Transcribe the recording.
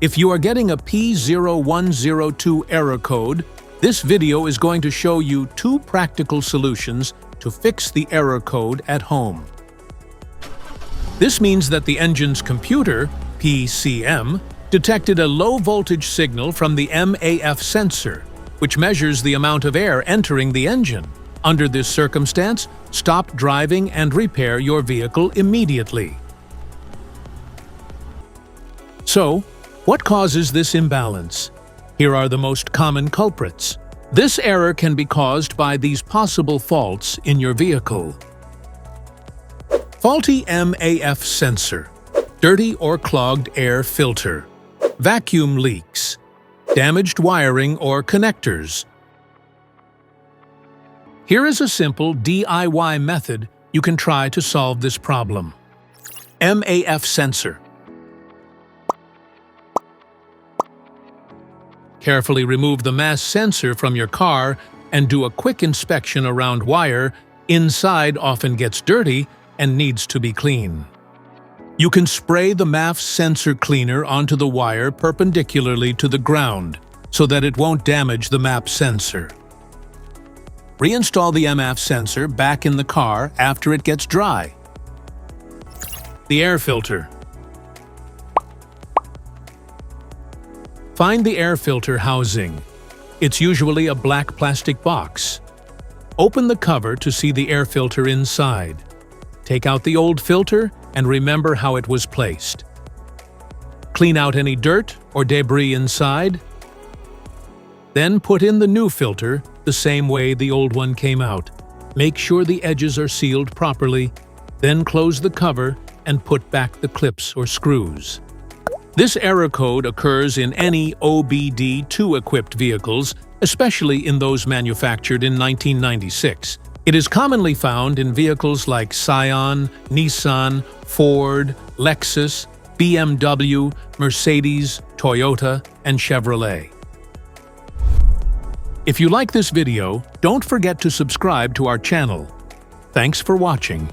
If you are getting a P0102 error code, this video is going to show you 2 practical solutions to fix the error code at home. This means that the engine's computer, PCM, detected a low-voltage signal from the MAF sensor, which measures the amount of air entering the engine. Under this circumstance, stop driving and repair your vehicle immediately. So, what causes this imbalance? Here are the most common culprits. This error can be caused by these possible faults in your vehicle. Faulty MAF sensor, dirty or clogged air filter, vacuum leaks, damaged wiring or connectors. Here is a simple DIY method you can try to solve this problem. MAF sensor. Carefully remove the MAF sensor from your car and do a quick inspection around wire. Inside often gets dirty and needs to be clean. You can spray the MAF sensor cleaner onto the wire perpendicularly to the ground so that it won't damage the MAF sensor. Reinstall the MAF sensor back in the car after it gets dry. The air filter. Find the air filter housing. It's usually a black plastic box. Open the cover to see the air filter inside. Take out the old filter and remember how it was placed. Clean out any dirt or debris inside. Then put in the new filter the same way the old one came out. Make sure the edges are sealed properly, then close the cover and put back the clips or screws. This error code occurs in any OBD2 equipped vehicles, especially in those manufactured in 1996. It is commonly found in vehicles like Scion, Nissan, Ford, Lexus, BMW, Mercedes, Toyota, and Chevrolet. If you like this video, don't forget to subscribe to our channel. Thanks for watching.